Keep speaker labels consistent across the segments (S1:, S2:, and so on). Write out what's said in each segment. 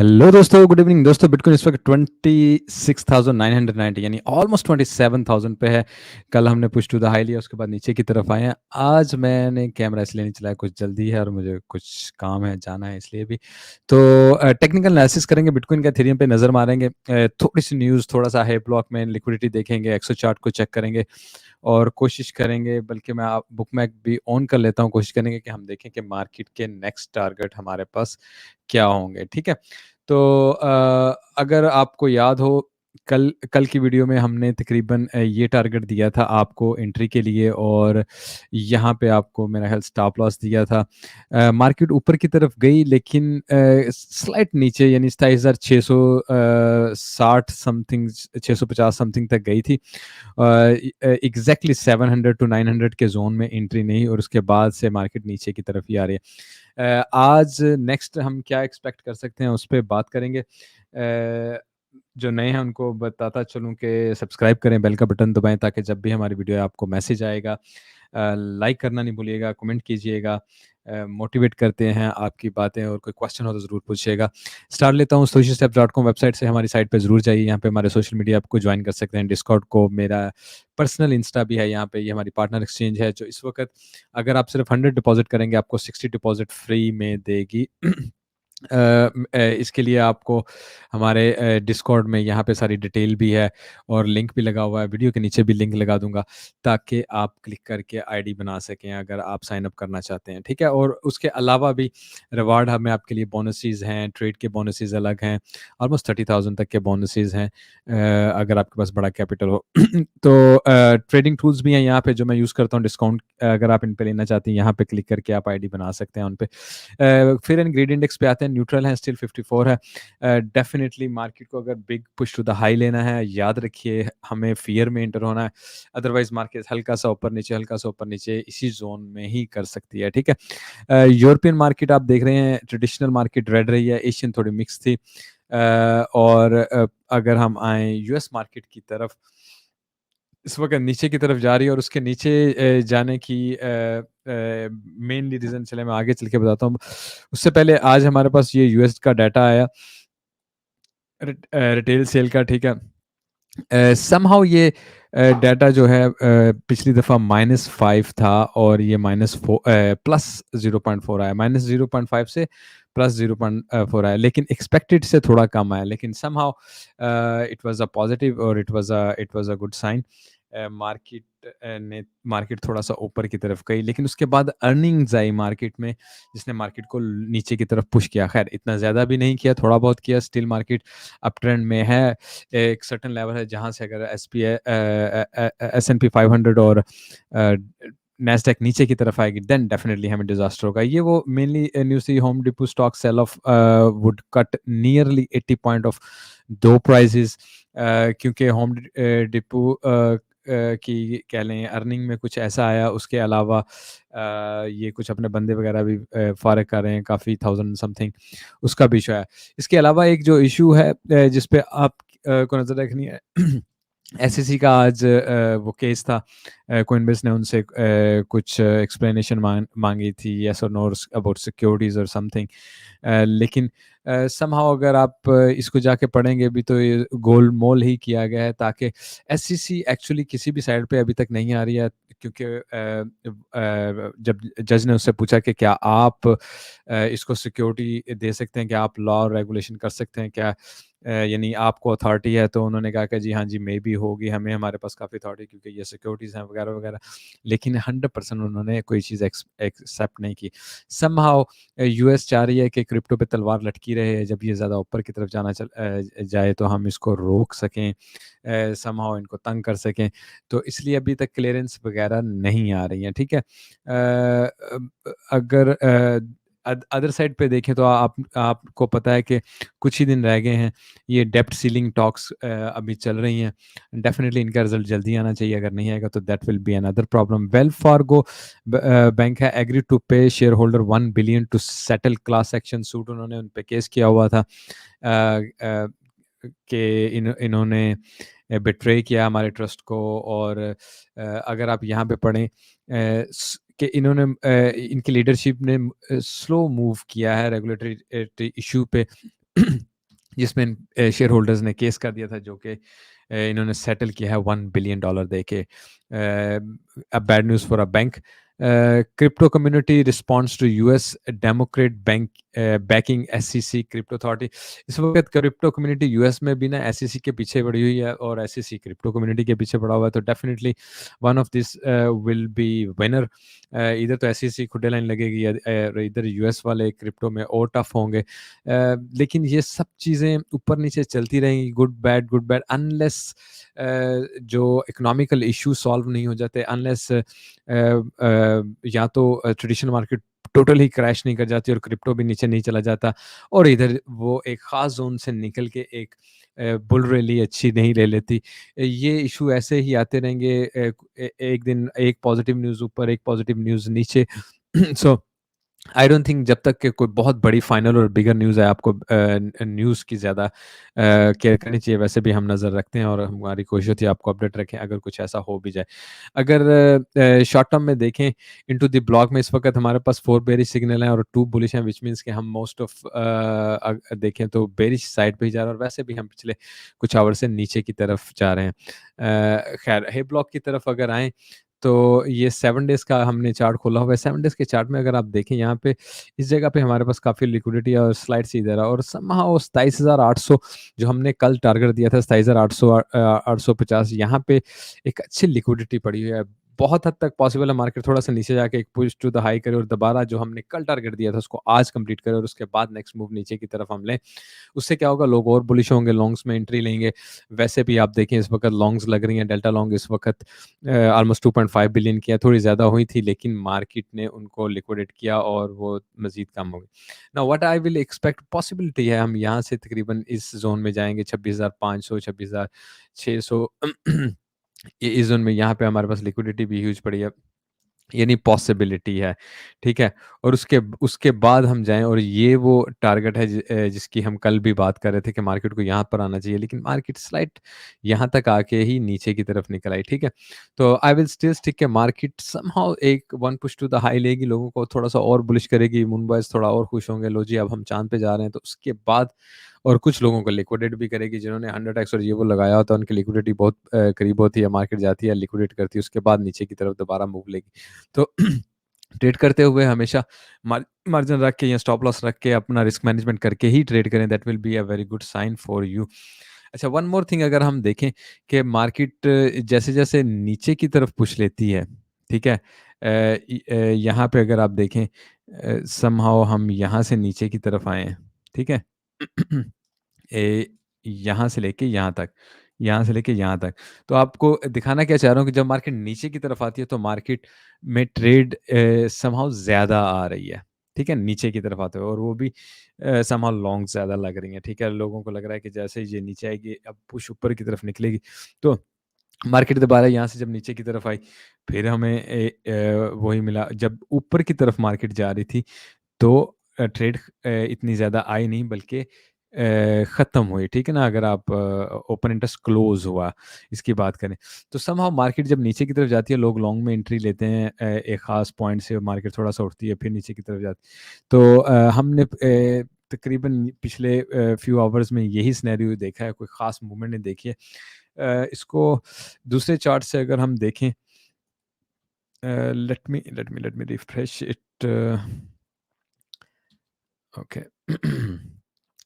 S1: Hello दोस्तों, good evening दोस्तों। Bitcoin इस वक्त 26,990 यानी ऑलमोस्ट 27,000 पे है। कल हमने पुश टू द हाई लिया, उसके बाद नीचे की तरफ आए हैं। आज मैंने कैमरा इसलिए नहीं चलाया, कुछ जल्दी है और मुझे कुछ काम है, जाना है इसलिए भी। तो टेक्निकल एनालिसिस करेंगे, बिटकॉइन का एथेरियम पे नज़र मारेंगे, थोड़ी सी न्यूज़, थोड़ा सा हाई ब्लॉक में लिक्विडिटी देखेंगे, एक्सो चार्ट को चेक करेंगे और कोशिश करेंगे, बल्कि मैं आप बुक मैक भी ऑन कर लेता हूँ, कोशिश करेंगे कि हम देखें कि मार्केट के नेक्स्ट टारगेट हमारे पास क्या होंगे। ठीक है, तो अगर आपको याद हो, कल कल की वीडियो में हमने तकरीबन ये टारगेट दिया था आपको एंट्री के लिए, और यहाँ पे आपको मेरा ख्याल स्टॉप लॉस दिया था। मार्केट ऊपर की तरफ गई, लेकिन स्लाइट नीचे यानी 27,660 समथिंग, 650 समथिंग तक गई थी। एग्जैक्टली 700 टू 900 के जोन में एंट्री नहीं, और उसके बाद से मार्केट नीचे की तरफ ही आ रही है। आज नेक्स्ट हम क्या एक्सपेक्ट कर सकते हैं उस पर बात करेंगे। जो नए हैं उनको बताता चलूँ कि सब्सक्राइब करें, बेल का बटन दबाएं, ताकि जब भी हमारी वीडियो है आपको मैसेज आएगा। लाइक करना नहीं भूलिएगा, कमेंट कीजिएगा, मोटिवेट करते हैं आपकी बातें, और कोई क्वेश्चन हो तो ज़रूर पूछिएगा। स्टार्ट लेता हूँ socialsteps.com वेबसाइट से, हमारी साइट पे ज़रूर जाइए। यहाँ पे हमारे सोशल मीडिया आपको ज्वाइन कर सकते हैं, डिस्कॉर्ड को, मेरा पर्सनल इंस्टा भी है यहाँ पे। ये हमारी पार्टनर एक्सचेंज है जो इस वक्त अगर आप सिर्फ 100 डिपॉजिट करेंगे आपको 60 डिपॉजिट फ्री में देगी। इसके लिए आपको हमारे डिस्कॉर्ड में यहाँ पे सारी डिटेल भी है और लिंक भी लगा हुआ है, वीडियो के नीचे भी लिंक लगा दूंगा, ताकि आप क्लिक करके आईडी बना सकें अगर आप साइन अप करना चाहते हैं। ठीक है, और उसके अलावा भी रिवार्ड हमें आपके लिए बोनसेस हैं, ट्रेड के बोनसेस अलग हैं, ऑलमोस्ट 30,000 तक के बोनसेस हैं अगर आपके पास बड़ा कैपिटल हो। तो ट्रेडिंग टूल्स भी हैं यहाँ पे जो मैं यूज़ करता हूँ, डिस्काउंट अगर आप इन पे लेना चाहते हैं, यहाँ पे क्लिक करके आप आईडी बना सकते हैं उन पे। फिर एंड ग्रीड इंडेक्स पे आते हैं, न्यूट्रल है, स्टिल 54 है। डेफिनेटली मार्केट को अगर big push to the high लेना है, याद रखिए हमें फियर में एंटर होना है, अदरवाइज मार्केट हल्का सा ऊपर नीचे, हल्का सा ऊपर नीचे इसी जोन में ही कर सकती है। ठीक है, यूरोपियन मार्केट आप देख रहे हैं, ट्रेडिशनल मार्केट रेड रही है, एशियन थोड़ी मिक्स थी। और अगर हम आए यूएस मार्केट की तरफ, इस वक्त नीचे की तरफ जा रही है, और उसके नीचे जाने की मेनली रीज़न, चले मैं आगे चल के बताता हूँ। उससे पहले आज हमारे पास ये यूएस का डाटा आया रिटेल सेल का। ठीक है, समहाउ ये डाटा जो है पिछली दफ़ा -5 था, और ये +0.4 आया, -0.5 से +0.4 आया, लेकिन एक्सपेक्टेड से थोड़ा कम आया, लेकिन somehow it was a positive, और it was a good sign. Market ने मार्केट थोड़ा सा ऊपर की तरफ गई, लेकिन उसके बाद अर्निंग्स आई मार्केट में, जिसने मार्केट को नीचे की तरफ पुश किया। खैर इतना ज़्यादा भी नहीं किया, थोड़ा बहुत किया, स्टिल मार्केट अप ट्रेंड में है। एक सर्टेन लेवल है जहाँ से अगर S&P 500 और नैस्डैक नीचे की तरफ आएगी, देन डेफिनेटली हमें डिजास्टर होगा। ये वो मेनली न्यूज़ थी, Home Depot stock sell off would cut nearly 80 point off दो प्राइजेस, क्योंकि होम डिपो की कह लें अर्निंग में कुछ ऐसा आया, उसके अलावा ये कुछ अपने बंदे वगैरह भी फारग कर रहे हैं, काफ़ी थाउजेंड समथिंग, उसका भी इशू है। इसके अलावा एक जो इशू है जिस पे आप को नज़र रखनी है, एसईसी का आज वो केस था, कोइनबेस ने उनसे कुछ एक्सप्लेनेशन मांगी थी, यस और नो अबाउट सिक्योरिटीज़ और समथिंग। लेकिन समहाउ अगर आप इसको जाके पढ़ेंगे भी, तो ये गोलमोल ही किया गया है, ताकि एसईसी एक्चुअली किसी भी साइड पे अभी तक नहीं आ रही है, क्योंकि जब जज ने उससे पूछा कि क्या आप इसको सिक्योरिटी दे सकते हैं, क्या आप लॉ और रेगुलेशन कर सकते हैं, क्या यानी आपको अथॉरिटी है, तो उन्होंने कहा कि जी हाँ जी, मे भी होगी, हमारे पास काफ़ी अथॉरिटी, क्योंकि ये सिक्योरिटीज़ हैं वगैरह वगैरह, लेकिन 100% उन्होंने कोई चीज़ एक्सेप्ट नहीं की। समहाउ यूएस चाह रही है कि क्रिप्टो पे तलवार लटकी रहे, जब ये ज़्यादा ऊपर की तरफ जाए तो हम इसको रोक सकें, समहाउ इनको तंग कर सकें, तो इसलिए अभी तक क्लियरेंस वगैरह नहीं आ रही हैं। ठीक है, अगर अदर साइड पे देखें तो आपको पता है कि कुछ ही दिन रह गए हैं, ये डेप्ट सीलिंग टॉक्स अभी चल रही हैं, डेफिनेटली इनका रिजल्ट जल्दी आना चाहिए, अगर नहीं आएगा तो that will be another problem. Wells Fargo bank है agree to pay shareholder 1 billion to settle class action suit, उन्होंने उन पे केस किया हुआ था कि इन्होंने बिट्रे किया हमारे ट्रस्ट को, और अगर आप यहाँ पे पढ़ें कि इन्होंने इनकी लीडरशिप ने स्लो मूव किया है रेगुलेटरी इशू पे। जिसमें शेयर होल्डर्स ने केस कर दिया था, जो कि इन्होंने सेटल किया है $1 बिलियन दे के। A bad news for a bank. Crypto community responds to US Democrat bank backing SEC crypto authority. इस वक्त क्रिप्टो कम्युनिटी यूएस में भी ना एसईसी के पीछे पड़ी हुई है, और एसईसी क्रिप्टो कम्युनिटी के पीछे पड़ा हुआ है, तो definitely one of this will be winner. इधर तो एसईसी खुदे लाइन लगेगी, इधर यूएस वाले क्रिप्टो में और टफ होंगे। लेकिन ये सब चीज़ें ऊपर नीचे चलती रहेंगी, गुड बैड, अनलेस जो इकोनॉमिकल इश्यू सॉल्व नहीं हो जाते, अनलेस या तो ट्रेडिशनल मार्केट टोटली क्रैश नहीं कर जाती और क्रिप्टो भी नीचे नहीं चला जाता, और इधर वो एक ख़ास ज़ोन से निकल के एक बुल रैली अच्छी नहीं ले लेती। ये इश्यू ऐसे ही आते रहेंगे, एक दिन एक पॉज़िटिव न्यूज़ ऊपर, एक पॉज़िटिव न्यूज़ नीचे। सो आई डोंट थिंक जब तक कि कोई बहुत बड़ी फाइनल और बिगर न्यूज़ है, आपको न्यूज़ की ज़्यादा केयर करनी चाहिए। वैसे भी हम नज़र रखते हैं और हमारी कोशिश होती है आपको अपडेट रखें अगर कुछ ऐसा हो भी जाए। अगर शॉर्ट टर्म में देखें इनटू द ब्लॉक में, इस वक्त हमारे पास 4 बेरिश सिग्नल हैं और 2 बुलिश हैं, व्हिच मीन्स कि हम मोस्ट ऑफ देखें तो बेरिश साइड पे ही जा रहे हैं, और वैसे भी हम पिछले कुछ आवर से नीचे की तरफ जा रहे हैं। खैर हे ब्लॉक की तरफ अगर आएँ, तो ये 7 डेज़ का हमने चार्ट खोला हुआ है। 7 डेज़ के चार्ट में अगर आप देखें यहाँ पे, इस जगह पे हमारे पास काफ़ी लिक्विडिटी है और स्लाइड सी इधर है, और समहाउ 27,800 जो हमने कल टारगेट दिया था, 27,800 850, यहाँ पे एक अच्छी लिक्विडिटी पड़ी हुई है। बहुत हद तक पॉसिबल है मार्केट थोड़ा-सा नीचे जाके एक पुश टू द हाई करे और दोबारा जो हमने कल टारगेट दिया था उसको आज कंप्लीट करे, और उसके बाद नेक्स्ट मूव नीचे की तरफ हम लें। उससे क्या होगा, लोग और बुलिश होंगे, लॉन्ग्स में एंट्री लेंगे। वैसे भी आप देखें इस वक़्त लॉन्ग्स लग रही हैं, डेल्टा लॉन्ग इस वक़्त ऑलमोस्ट 2.5 बिलियन की है, थोड़ी ज़्यादा हुई थी, लेकिन मार्केट ने उनको लिक्विडेट किया और वो मज़ीद कम हो गई। Now what I will expect, possibility है हम यहाँ से तकरीबन इस ज़ोन में जाएँगे 26,500 26,600 ये इस ज़ोन में, यहाँ पे हमारे पास लिक्विडिटी भी ह्यूज पड़ी है। यानी पॉसिबिलिटी है, ठीक है? और उसके उसके बाद हम जाएँ, और ये वो टारगेट है जिसकी हम कल भी बात कर रहे थे कि मार्केट को यहाँ पर आना चाहिए, लेकिन मार्केट स्लाइड यहाँ तक आके ही नीचे की तरफ निकल आई, ठीक है? तो आई विल स्टिल स्टिक के मार्केट समहाउ एक one push to the high लेगी, लोगों को थोड़ा-सा और बुलिश करेगी, मुन बॉयज़ थोड़ा और खुश होंगे, लो जी अब हम चाँद पे जा रहे हैं, तो उसके बाद और कुछ लोगों को लिक्विडेट भी करेगी, जिन्होंने 100x और ये वो लगाया होता है, उनकी लिक्विडिटी बहुत करीब होती है, मार्केट जाती है, लिक्विडेट करती है, उसके बाद नीचे की तरफ दोबारा मूव लेगी। तो ट्रेड करते हुए हमेशा मार्जिन रख के या स्टॉप लॉस रख के अपना रिस्क मैनेजमेंट करके ही ट्रेड करें, that will be a very good sign for you. अच्छा, वन मोर थिंग, अगर हम देखें कि मार्केट जैसे-जैसे नीचे की तरफ पुश लेती है, ठीक है? यहाँ पे अगर आप देखें समहाउ हम यहाँ से नीचे की तरफ आए हैं, ठीक है? ए, यहाँ से लेके यहाँ तक, यहाँ से लेके यहाँ तक। तो आपको दिखाना क्या चाह रहा हूँ कि जब मार्केट नीचे की तरफ आती है तो मार्केट में ट्रेड समहाउ ज़्यादा आ रही है, ठीक है? नीचे की तरफ आते हुए, और वो भी समहाउ लॉन्ग ज़्यादा लग रही हैं, ठीक है? लोगों को लग रहा है कि जैसे ही ये नीचे आएगी, अब पुश ऊपर की तरफ निकलेगी, तो मार्केट दोबारा यहाँ से जब नीचे की तरफ आई, फिर हमें वही मिला। जब ऊपर की तरफ मार्केट जा रही थी, तो ट्रेड इतनी ज़्यादा आई नहीं, बल्कि ख़त्म हुई, ठीक है ना? अगर आप ओपन इंटरेस्ट क्लोज़ हुआ, इसकी बात करें, तो समहाउ मार्केट जब नीचे की तरफ जाती है, लोग लॉन्ग में एंट्री लेते हैं, एक ख़ास पॉइंट से मार्केट थोड़ा-सा उठती है, फिर नीचे की तरफ जाती है। तो हमने तकरीबन पिछले फ्यू आवर्स में यही सिनेरियो देखा है, कोई ख़ास मूवमेंट नहीं देखी है। इसको दूसरे चार्ट से अगर हम देखें, let me refresh it. Okay.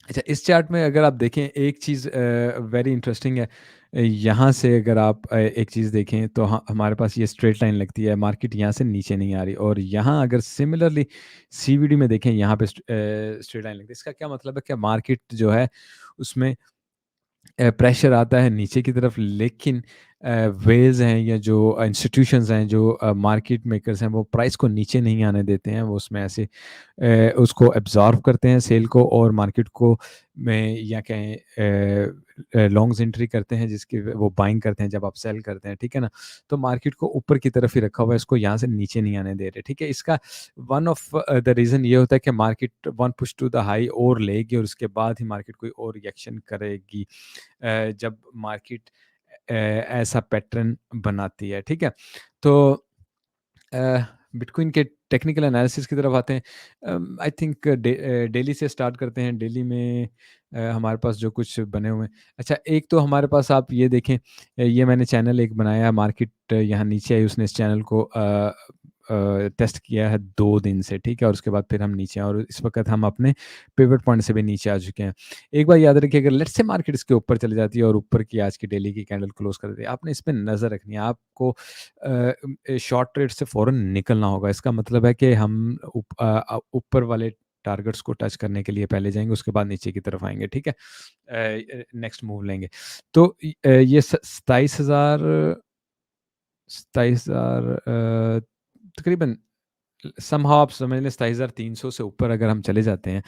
S1: अच्छा, इस चार्ट में अगर आप देखें, एक चीज़ वेरी इंटरेस्टिंग है। यहाँ से अगर आप एक चीज़ देखें, तो हमारे पास ये स्ट्रेट लाइन लगती है, मार्केट यहाँ से नीचे नहीं आ रही, और यहाँ अगर सिमिलरली सीवीडी में देखें, यहाँ पे स्ट्रेट लाइन लगती है। इसका क्या मतलब है कि मार्केट जो है उसमें प्रेशर आता है नीचे की तरफ, लेकिन वेल्स हैं या जो इंस्टीट्यूशंस हैं, जो मार्केट मेकर्स हैं, वो प्राइस को नीचे नहीं आने देते हैं। वो उसमें ऐसे उसको एब्ज़ॉर्ब करते हैं सेल को, और मार्केट को में या कहें लॉन्ग्स एंट्री करते हैं, जिसकी वो बाइंग करते हैं जब आप सेल करते हैं, ठीक है ना? तो मार्केट को ऊपर की तरफ ही रखा हुआ है, इसको यहाँ से नीचे नहीं आने दे रहे, ठीक है? इसका वन ऑफ द रीज़न ये होता है कि market one push to the high और लेगी, और उसके बाद ही मार्केट कोई और रिएक्शन करेगी। जब मार्केट ऐसा पैटर्न बनाती है, ठीक है? तो अ, बिटकॉइन के टेक्निकल एनालिसिस की तरफ आते हैं। आई थिंक डेली से स्टार्ट करते हैं। डेली में हमारे पास जो कुछ बने हुए हैं, अच्छा एक तो हमारे पास आप ये देखें, ये मैंने चैनल एक बनाया, मार्केट यहाँ नीचे आई, उसने इस चैनल को टेस्ट किया है 2 दिन से, ठीक है? और उसके बाद फिर हम नीचे हैं और इस वक़्त हम अपने पिवट पॉइंट से भी नीचे आ चुके हैं। एक बात याद रखिए, अगर लेट्स से मार्केट इसके ऊपर चली जाती है और ऊपर की आज की डेली की कैंडल क्लोज़ कर देती है, आपने इस पे नज़र रखनी है। आपको शॉर्ट ट्रेड से फ़ौरन निकलना होगा। इसका मतलब है कि हम ऊपर वाले टारगेट्स को टच करने के लिए पहले जाएँगे, उसके बाद नीचे की तरफ आएँगे, ठीक है? नेक्स्ट मूव लेंगे। तो ये 27,000 तकरीबन समहाउ आप समझ लें 27,300 से ऊपर अगर हम चले जाते हैं,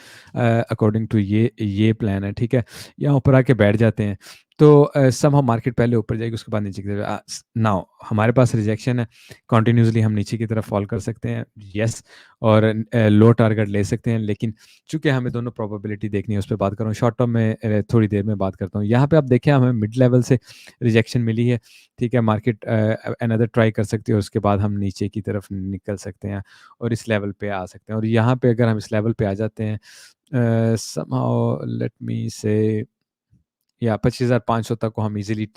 S1: अकॉर्डिंग टू ये प्लान है, ठीक है? या ऊपर आके बैठ जाते हैं, तो समहाउ मार्केट पहले ऊपर जाएगी, उसके बाद नीचे की तरफ नाउ हमारे पास रिजेक्शन है, कंटिन्यूअसली हम नीचे की तरफ फॉल कर सकते हैं, येस, और लो टारगेट ले सकते हैं, लेकिन चूँकि हमें दोनों प्रोबेबिलिटी देखनी है, उस पे बात कर रहा हूँ। शॉर्ट टर्म में थोड़ी देर में बात करता हूँ। यहाँ पे आप देखें, हमें मिड लेवल से रिजेक्शन मिली है, ठीक है? मार्केट अनदर ट्राई कर सकती है, उसके बाद हम नीचे की तरफ निकल सकते हैं और इस लेवल पे आ सकते हैं। और यहाँ पे अगर हम इस लेवल पे आ जाते हैं, समहाउ लेट मी से, या 25,500 तक को हम इजीली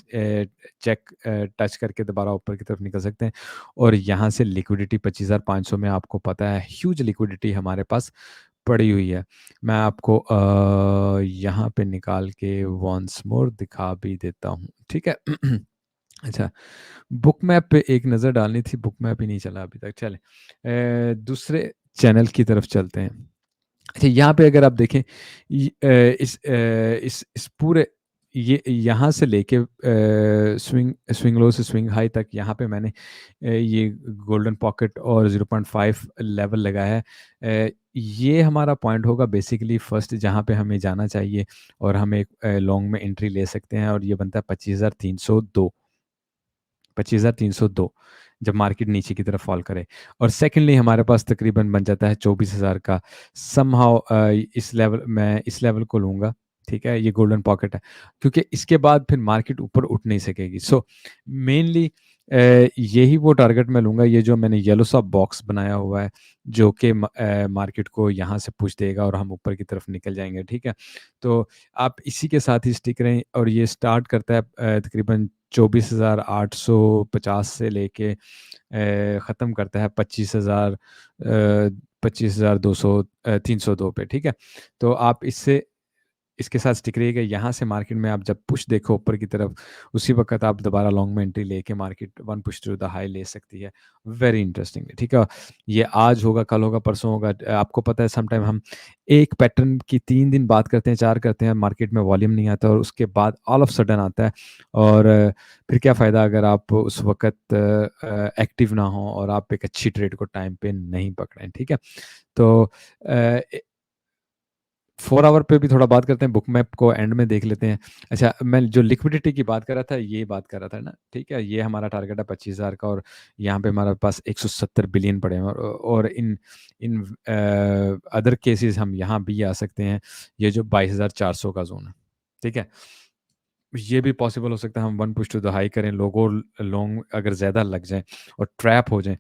S1: टच करके दोबारा ऊपर की तरफ निकल सकते हैं। और यहाँ से लिक्विडिटी 25,500 में, आपको पता है ह्यूज लिक्विडिटी हमारे पास पड़ी हुई है। मैं आपको यहाँ पे निकाल के वंस मोर दिखा भी देता हूँ, ठीक है? अच्छा, बुक मैप पे एक नज़र डालनी थी, बुक मैप ही नहीं चला अभी तक। चलें, दूसरे चैनल की तरफ चलते हैं। अच्छा, यहाँ पे अगर आप देखें, इस पूरे ये यहाँ से लेके स्विंग लो से स्विंग हाई तक, यहाँ पे मैंने ये गोल्डन पॉकेट और 0.5 लेवल लगाया है। ये हमारा पॉइंट होगा बेसिकली फर्स्ट, जहाँ पे हमें जाना चाहिए और हम एक लॉन्ग में एंट्री ले सकते हैं, और ये बनता है 25,302, 25,302, जब मार्केट नीचे की तरफ फॉल करे। और सेकंडली हमारे पास तकरीबन बन जाता है 24,000 का। समहाउ इस लेवल को लूँगा, ठीक है? ये गोल्डन पॉकेट है, क्योंकि इसके बाद फिर मार्केट ऊपर उठ नहीं सकेगी। सो मेनली यही वो टारगेट मैं लूँगा, ये जो मैंने येलो सा बॉक्स बनाया हुआ है, जो कि मार्केट को यहाँ से पुश देगा और हम ऊपर की तरफ निकल जाएँगे, ठीक है? तो आप इसी के साथ ही स्टिक रहें, और ये स्टार्ट करता है तकरीबन 24,850 से लेके ख़त्म करता है 25,200 302 पे, ठीक है? तो आप इसके साथ स्टिक रहिएगा। यहाँ से मार्केट में आप जब पुश देखो ऊपर की तरफ, उसी वक़्त आप दोबारा लॉन्ग में एंट्री लेके market one push through the high ले सकती है। वेरी इंटरेस्टिंग, ठीक है? ये आज होगा, कल होगा, परसों होगा। आपको पता है समटाइम हम एक पैटर्न की 3 दिन बात करते हैं, 4 करते हैं, मार्केट में वॉल्यूम नहीं आता और उसके बाद ऑल ऑफ सडन आता है। और फिर क्या फ़ायदा अगर आप उस वक़्त एक्टिव ना हो और आप एक अच्छी ट्रेड को टाइम पे नहीं पकड़ें, ठीक है? तो 4 आवर पे भी थोड़ा बात करते हैं, बुक मैप को एंड में देख लेते हैं। अच्छा, मैं जो लिक्विडिटी की बात कर रहा था, ये बात कर रहा था ना, ठीक है? ये हमारा टारगेट है 25,000 का, और यहाँ पे हमारे पास 170 बिलियन पड़े हैं, और इन इन अदर केसेस हम यहाँ भी आ सकते हैं, ये जो 22,400 का ज़ोन है, ठीक है? ये भी पॉसिबल हो सकता है हम one push to the high करें, लोगों लोग अगर ज़्यादा लग जाएँ और ट्रैप हो जाएँ,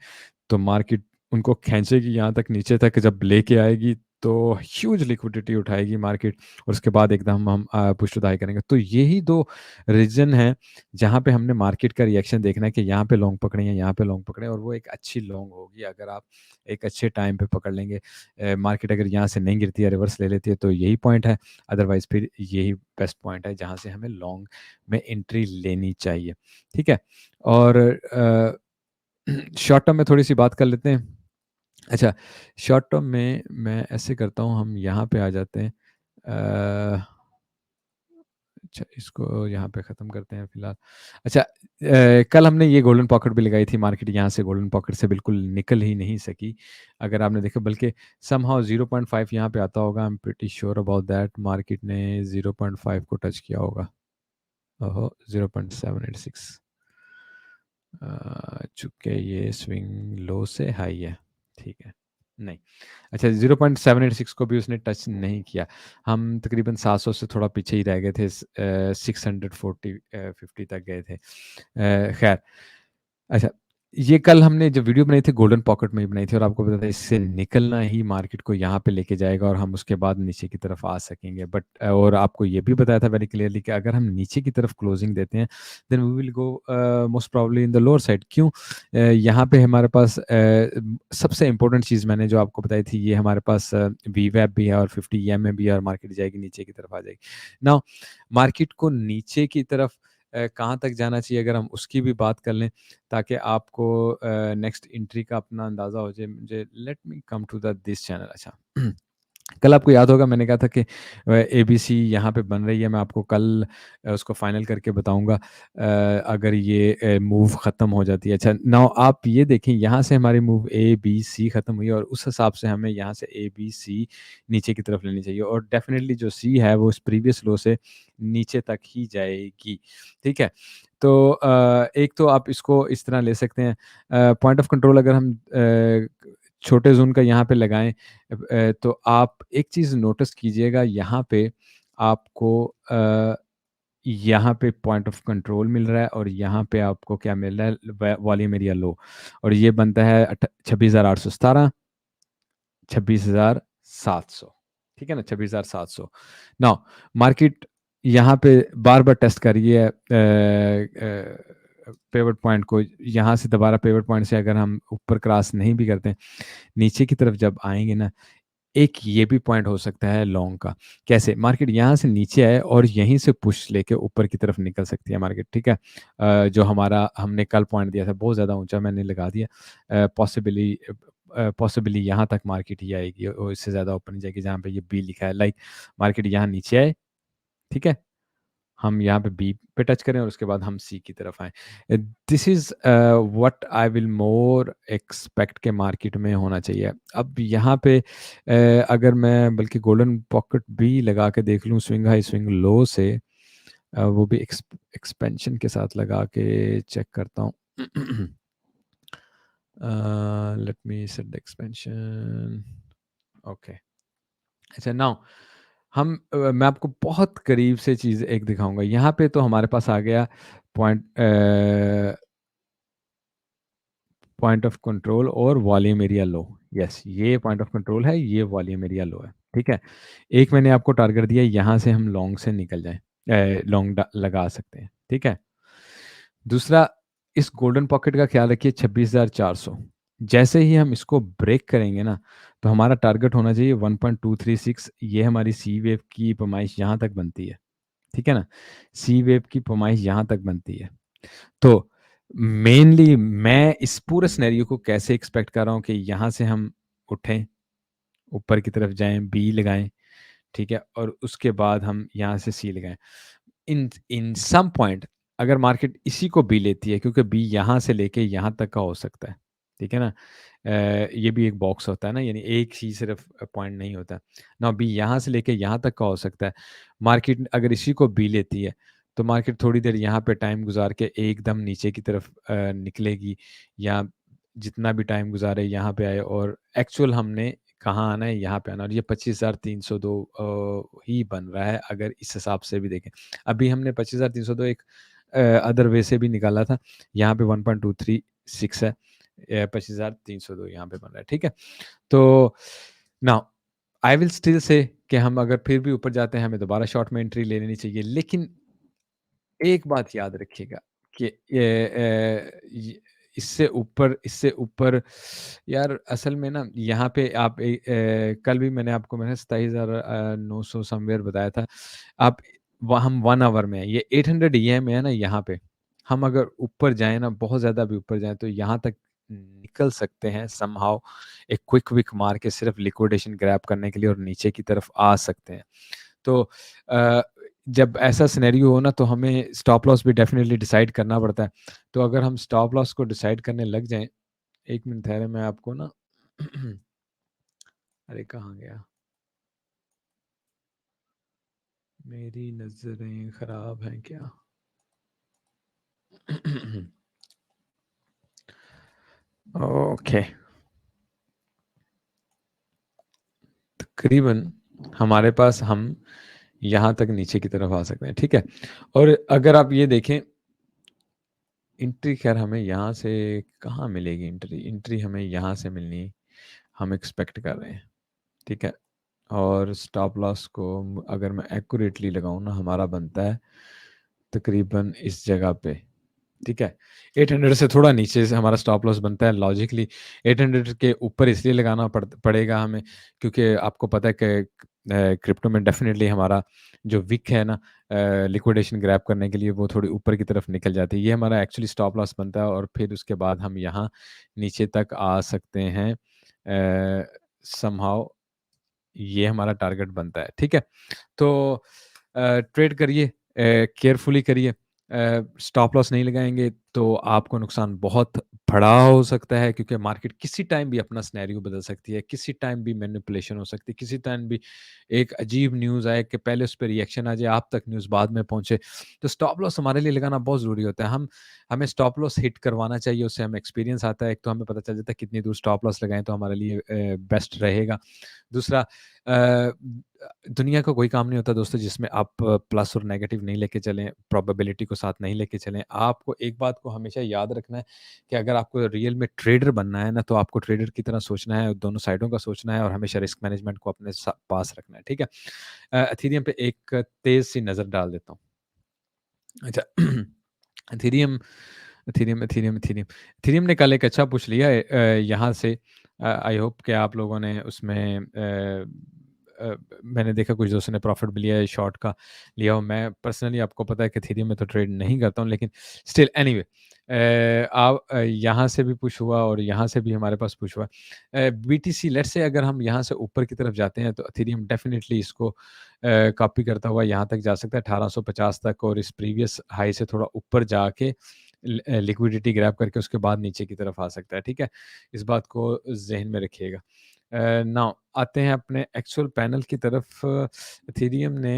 S1: तो मार्केट उनको खींचेगी यहाँ तक, नीचे तक जब लेके आएगी, तो ह्यूज लिक्विडिटी उठाएगी मार्केट, और उसके बाद एकदम हम पुश टू द हाई करेंगे। तो यही 2 रीज़न हैं जहाँ पे हमने मार्केट का रिएक्शन देखना है कि यहाँ पे लॉन्ग पकड़े या यहाँ पे लॉन्ग पकड़े, और वो एक अच्छी लॉन्ग होगी अगर आप एक अच्छे टाइम पे पकड़ लेंगे। मार्केट अगर यहाँ से नहीं गिरती है, रिवर्स ले लेती है, तो यही पॉइंट है, अदरवाइज़ फिर यही बेस्ट पॉइंट है जहाँ से हमें लॉन्ग में एंट्री लेनी चाहिए, ठीक है? और शॉर्ट टर्म में थोड़ी-सी बात कर लेते हैं। अच्छा, शॉर्ट टर्म में मैं ऐसे करता हूँ, हम यहाँ पे आ जाते हैं। अ, अच्छा, इसको यहाँ पे ख़त्म करते हैं फ़िलहाल। अच्छा, कल हमने ये गोल्डन पॉकेट भी लगाई थी, मार्केट यहाँ से गोल्डन पॉकेट से बिल्कुल निकल ही नहीं सकी। अगर आपने देखा, बल्कि समहाउ 0.5 यहाँ पे आता होगा, I am pretty sure about that, market ने 0.5 को टच किया होगा। ओहो! 0.786, चूँकि ये स्विंग लो से हाई है, ठीक है। नहीं, अच्छा, 0.786 को भी उसने टच नहीं किया। हम तकरीबन 700 से थोड़ा पीछे ही रह गए थे, 640 50 तक गए थे। खैर, अच्छा, ये कल हमने जो वीडियो बनाई थी गोल्डन पॉकेट में ही बनाई थी और आपको पता था इससे निकलना ही मार्केट को यहाँ पे लेके जाएगा और हम उसके बाद नीचे की तरफ आ सकेंगे। बट और आपको ये भी बताया था वेरी क्लियरली कि अगर हम नीचे की तरफ क्लोजिंग देते हैं then we will go most probably in the lower side. क्यों? यहाँ पे हमारे पास सबसे इंपॉर्टेंट चीज़ मैंने जो आपको बताई थी, ये हमारे पास वी वैप भी है और 50 EM भी है और मार्केट जाएगी नीचे की तरफ आ जाएगी। नाउ मार्केट को नीचे की तरफ कहाँ तक जाना चाहिए अगर हम उसकी भी बात कर लें ताकि आपको नेक्स्ट एंट्री का अपना अंदाज़ा हो जाए। मुझे let me come to the this channel. अच्छा कल आपको याद होगा मैंने कहा था कि एबीसी यहाँ पे बन रही है, मैं आपको कल उसको फाइनल करके बताऊँगा अगर ये मूव ख़त्म हो जाती है। अच्छा नाउ आप ये देखें यहाँ से हमारी मूव ए बी सी ख़त्म हुई और उस हिसाब से हमें यहाँ से ए बी सी नीचे की तरफ लेनी चाहिए और डेफ़िनेटली जो सी है वो इस प्रीवियस लो से नीचे तक ही जाएगी, ठीक है? तो एक तो आप इसको इस तरह ले सकते हैं। पॉइंट ऑफ कंट्रोल अगर हम छोटे ज़ोन का यहाँ पे लगाएँ तो आप एक चीज़ नोटिस कीजिएगा यहाँ पे आपको यहाँ पे पॉइंट ऑफ कंट्रोल मिल रहा है और यहाँ पे आपको क्या मिल रहा है वॉल्यूम एरिया लो और ये बनता है 26,817 26,700, ठीक है ना? 26,700। नाउ मार्केट यहाँ पे बार-बार टेस्ट कर रही है पिवट पॉइंट को। यहाँ से दोबारा पिवट पॉइंट से अगर हम ऊपर क्रॉस नहीं भी करते, नीचे की तरफ जब आएँगे ना, एक ये भी पॉइंट हो सकता है लॉन्ग का। कैसे? मार्केट यहाँ से नीचे आए और यहीं से पुश लेके ऊपर की तरफ निकल सकती है मार्केट, ठीक है? जो हमारा हमने कल पॉइंट दिया था बहुत ज़्यादा ऊँचा मैंने लगा दिया। पॉसिबली यहाँ तक मार्केट ही आएगी और इससे ज़्यादा ऊपर नहीं जाएगी जहाँ पे ये बी लिखा है। लाइक मार्केट यहाँ नीचे आए, ठीक है? हम यहाँ पे बी पे टच करें और उसके बाद हम सी की तरफ आएँ। This is what I will more expect के मार्केट में होना चाहिए। अब यहाँ पे अगर मैं बल्कि गोल्डन पॉकेट भी लगा के देख लूँ स्विंग हाई स्विंग लो से वो भी एक्सपेंशन के साथ लगा के चेक करता हूँ। Let me set the expansion. Okay. अच्छा नाउ मैं आपको बहुत करीब से चीज़ एक दिखाऊँगा। यहाँ पे तो हमारे पास आ गया पॉइंट पॉइंट ऑफ कंट्रोल और वॉल्यूम एरिया लो। यस, ये पॉइंट ऑफ कंट्रोल है, ये वॉल्यूम एरिया लो है, ठीक है? एक मैंने आपको टारगेट दिया, यहाँ से हम लॉन्ग से निकल जाएँ लॉन्ग लगा सकते हैं, ठीक है? दूसरा, इस गोल्डन पॉकेट का ख्याल रखिए 26,400। जैसे ही हम इसको ब्रेक करेंगे ना, तो हमारा टारगेट होना चाहिए 1.236। ये हमारी सी वेव की पैमाइश यहाँ तक बनती है, ठीक है ना? सी वेव की पैमाइश यहाँ तक बनती है। तो मेनली मैं इस पूरे सिनेरियो को कैसे एक्सपेक्ट कर रहा हूँ कि यहाँ से हम उठें, ऊपर की तरफ जाएँ, बी लगाएँ, ठीक है? और उसके बाद हम यहाँ से सी लगाएँ। इन इन सम पॉइंट अगर मार्केट इसी को बी लेती है क्योंकि बी यहाँ से लेके यहाँ तक का हो सकता है, ठीक है ना? ये भी एक बॉक्स होता है ना, यानी एक ही सिर्फ पॉइंट नहीं होता। ना बी यहाँ से लेके यहाँ तक का हो सकता है। मार्केट अगर इसी को बी लेती है, तो मार्केट थोड़ी देर यहाँ पे टाइम गुज़ार के एकदम नीचे की तरफ निकलेगी या जितना भी टाइम गुज़ारे यहाँ पे आए और एक्चुअल हमने कहाँ आना है, यहाँ पे आना है और ये 25,302 ही बन रहा है अगर इस हिसाब से भी देखें। अभी हमने 25,302 एक अदर वे से भी निकाला था, यहाँ पे 1.236 है। 25,302 यहाँ पे बन रहा है, ठीक है? तो now I will still say कि हम अगर फिर भी ऊपर जाते हैं, हमें दोबारा शॉर्ट में एंट्री ले लेनी चाहिए। लेकिन एक बात याद रखिएगा कि इससे ऊपर यार असल में ना यहाँ पे आप कल भी मैंने आपको मैंने 27,900 समवेयर बताया था। आप हम 1 आवर में है, ये 800 ईएम है ना यहाँ पे। हम अगर ऊपर जाएँ ना, बहुत ज़्यादा भी ऊपर जाएँ तो यहाँ तक निकल सकते हैं समहाउ एक क्विक विक मार के सिर्फ लिक्विडेशन ग्रैब करने के लिए और नीचे की तरफ आ सकते हैं। तो अ, जब ऐसा सिनेरियो हो ना तो हमें स्टॉप लॉस भी डेफ़िनिटली डिसाइड करना पड़ता है। तो अगर हम स्टॉप लॉस को डिसाइड करने लग जाएँ 1 मिनट ठहरें मैं आपको ना अरे कहाँ गया? मेरी नज़रें ख़राब हैं क्या? ओके। तकरीबन हमारे पास हम यहाँ तक नीचे की तरफ आ सकते हैं, ठीक है? और अगर आप ये देखें एंट्री खैर हमें यहाँ से कहाँ मिलेगी एंट्री? एंट्री हमें यहाँ से मिलनी हम एक्सपेक्ट कर रहे हैं, ठीक है? और स्टॉप लॉस को अगर मैं एक्यूरेटली लगाऊँ ना, हमारा बनता है तकरीबन इस जगह पे, ठीक है? 800 से थोड़ा नीचे से हमारा स्टॉप लॉस बनता है लॉजिकली। 800 के ऊपर इसलिए लगाना पड़ेगा हमें क्योंकि आपको पता है कि क्रिप्टो में डेफ़िनेटली हमारा जो विक है ना लिक्विडेशन ग्रैब करने के लिए वो थोड़ी ऊपर की तरफ निकल जाती है। ये हमारा एक्चुअली स्टॉप लॉस बनता है और फिर उसके बाद हम यहाँ नीचे तक आ सकते हैं समहाउ ये हमारा टारगेट बनता है, ठीक है? तो ट्रेड करिए केयरफुली करिए स्टॉप लॉस नहीं लगाएँगे तो आपको नुकसान बहुत बड़ा हो सकता है क्योंकि मार्केट किसी टाइम भी अपना सिनेरियो बदल सकती है, किसी टाइम भी मैनिपुलेशन हो सकती है, किसी टाइम भी एक अजीब न्यूज़ आए कि पहले उस पे रिएक्शन आ जाए, आप तक न्यूज़ बाद में पहुँचे। तो स्टॉप लॉस हमारे लिए लगाना बहुत ज़रूरी होता है। हमें स्टॉप लॉस हिट करवाना चाहिए, उससे हमें एक्सपीरियंस आता है। एक तो हमें पता चल जाता है कितनी दूर स्टॉप लॉस लगाएँ तो हमारे लिए बेस्ट रहेगा। दूसरा दुनिया का कोई काम नहीं होता दोस्तों जिसमें आप प्लस और नेगेटिव नहीं लेके चलें, प्रोबेबिलिटी को साथ नहीं लेके चलें। आपको एक बात को हमेशा याद रखना है कि अगर आपको रियल में ट्रेडर बनना है ना, तो आपको ट्रेडर की तरह सोचना है, दोनों साइडों का सोचना है और हमेशा रिस्क मैनेजमेंट को अपने पास रखना है, ठीक है? एथेरियम पे एक तेज़-सी नज़र डाल देता हूँ। अच्छा Ethereum Ethereum Ethereum Ethereum Ethereum ने कल एक अच्छा पुश लिया है यहाँ से आई होप कि आप लोगों ने उसमें मैंने देखा कुछ दोस्तों ने प्रॉफिट भी लिया है शॉर्ट का लिया हो मैं पर्सनली आपको पता है कि एथेरियम में तो ट्रेड नहीं करता हूँ लेकिन स्टिल एनीवे आप यहाँ से भी पुश हुआ और यहाँ से भी हमारे पास पुश हुआ बीटीसी लेट्स से अगर हम यहाँ से ऊपर की तरफ जाते हैं तो एथेरियम डेफिनेटली इसको कॉपी करता हुआ यहाँ तक जा सकता है 1850 तक और इस प्रीवियस हाई से थोड़ा ऊपर जाके लिक्विडिटी ग्रैब करके उसके बाद नीचे की तरफ आ सकता है, ठीक है? इस बात को ज़हन में रखिएगा। नाउ आते हैं अपने एक्चुअल पैनल की तरफ इथेरियम ने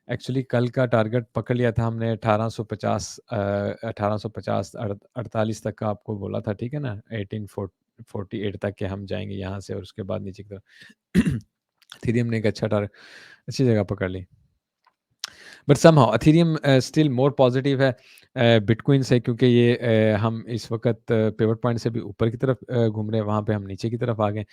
S1: एक्चुअली कल का टारगेट पकड़ लिया था हमने 1850 1850 48 तक का आपको बोला था, ठीक है ना? 1848 तक के हम जाएँगे यहाँ से और उसके बाद नीचे की तरफ इथेरियम ने एक अच्छा अच्छी जगह पकड़ ली। But somehow Ethereum still more positive है बिटकॉइन से क्योंकि ये हम इस वक्त पिवट पॉइंट से भी ऊपर की तरफ घूम रहे हैं वहाँ पे हम नीचे की तरफ आ गए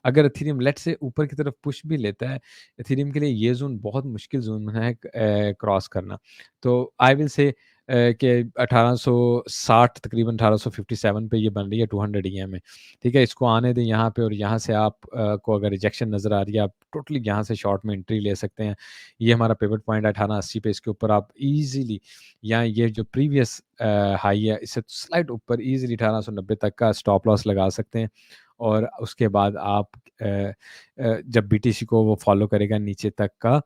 S1: अगर एथेरियम लेट से ऊपर की तरफ पुश भी लेता है एथेरियम के लिए ये जोन बहुत मुश्किल जोन है क्रॉस करना तो आई विल से कि 1860 तकरीबन 1857 पे ये बन रही है 200 ईएम में ठीक है इसको आने दें यहाँ पे और यहाँ से आप को अगर रिजेक्शन नज़र आ रही है आप टोटली यहाँ से शॉर्ट में एंट्री ले सकते हैं ये हमारा पिवट पॉइंट है 1880 पे इसके ऊपर आप इजीली या ये जो प्रीवियस हाई है इससे स्लाइड ऊपर इजीली 1890 तक का स्टॉप लॉस लगा सकते हैं और उसके बाद आप जब बीटीसी को वो फॉलो करेगा नीचे तक का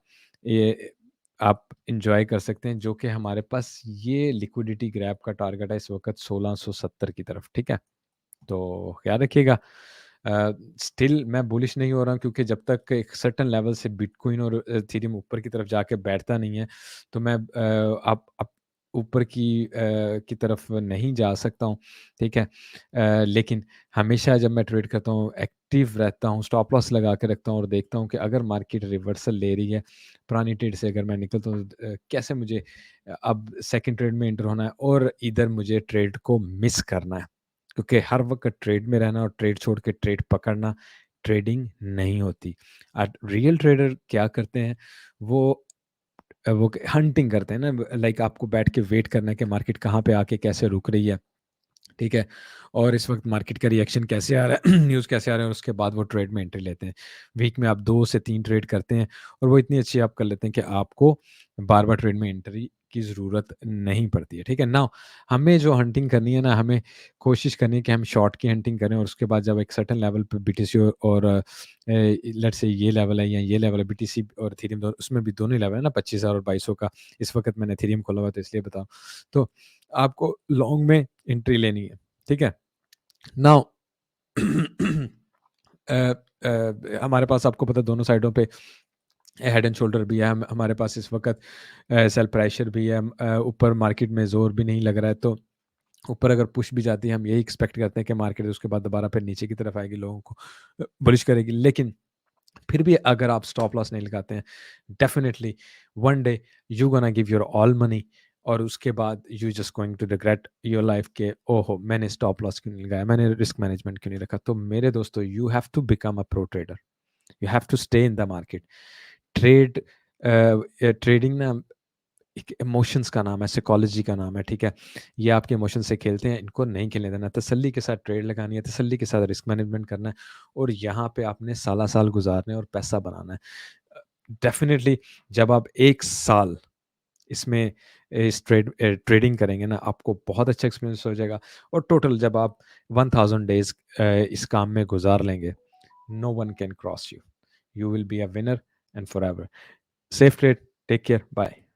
S1: ये आप इंजॉय कर सकते हैं जो कि हमारे पास ये लिक्विडिटी ग्रैब का टारगेट है इस वक्त 1670 की तरफ ठीक है तो ख्याल रखिएगा स्टिल मैं बुलिश नहीं हो रहा हूँ क्योंकि जब तक एक सर्टेन लेवल से बिटकॉइन और इथेरियम ऊपर की तरफ जाके बैठता नहीं है, तो मैं आप ऊपर की तरफ नहीं जा सकता हूँ, ठीक है? लेकिन हमेशा जब मैं ट्रेड करता हूँ, एक्टिव रहता हूँ, स्टॉप लॉस लगा के रखता हूँ और देखता हूँ कि अगर मार्केट रिवर्सल ले रही है, पुरानी ट्रेड से अगर मैं निकलता हूँ कैसे मुझे अब सेकंड ट्रेड में एंटर होना है और इधर मुझे ट्रेड को मिस करना है। क्योंकि हर वक़्त ट्रेड में रहना और ट्रेड छोड़ के ट्रेड पकड़ना ट्रेडिंग नहीं होती। रियल ट्रेडर क्या करते हैं वो हंटिंग करते हैं ना लाइक आपको बैठ के वेट करना है कि मार्केट कहाँ पे आके कैसे रुक रही है। ठीक है? और इस वक़्त मार्केट का रिएक्शन कैसे आ रहा है, न्यूज़ कैसे आ रहा है और उसके बाद वो ट्रेड में एंट्री लेते हैं। वीक में आप 2 से 3 ट्रेड करते हैं और वो इतनी अच्छी आप कर लेते हैं कि आपको बार-बार ट्रेड में एंट्री की ज़रूरत नहीं पड़ती है, ठीक है? नाउ हमें जो हंटिंग करनी है ना, हमें कोशिश करनी है कि हम शॉर्ट की हंटिंग करें और उसके बाद जब एक सर्टेन लेवल पे बीटीसी और लेट्स से ये लेवल है या ये लेवल है बीटीसी और इथेरियम दोनों उसमें भी दोनों ही लेवल है ना 25,000 और 2200 का। इस वक़्त मैंने इथेरियम खोला हुआ है तो इसलिए बता रहा हूँ। तो आपको लॉन्ग में एंट्री लेनी है। ठीक है? नाउ हमारे पास आपको पता है दोनों साइडों पे हेड एंड शोल्डर भी है हमारे पास इस वक्त सेल प्रेशर भी है ऊपर मार्केट में जोर भी नहीं लग रहा है तो ऊपर अगर पुश भी जाती है हम यही एक्सपेक्ट करते हैं कि मार्केट उसके बाद दोबारा फिर नीचे की तरफ आएगी लोगों को बुलिश करेगी लेकिन फिर भी अगर आप स्टॉप लॉस नहीं लगाते हैं definitely one day you gonna give your all money और उसके बाद you just going to regret your life के ओहो मैंने स्टॉप लॉस क्यों नहीं लगाया, मैंने रिस्क मैनेजमेंट क्यों नहीं रखा। तो मेरे दोस्तों, you have to become a pro trader, you have to stay in the market. Trade trading ना एक इमोशंस का नाम है, साइकोलॉजी का नाम है, ठीक है? ये आपके इमोशन से खेलते हैं, इनको नहीं खेलने देना। तसल्ली के साथ ट्रेड लगानी है, तसल्ली के साथ रिस्क मैनेजमेंट करना है, और यहाँ पे आपने साल गुज़ारने हैं और पैसा बनाना है। डेफ़िनिटली जब आप 1 साल इसमें ट्रेडिंग करेंगे ना, आपको बहुत अच्छा एक्सपीरियंस हो जाएगा। और टोटल जब आप 1000 डेज़ इस काम में गुज़ार लेंगे, no one can cross you. You will be a winner and forever. Safe trade. Take care. Bye.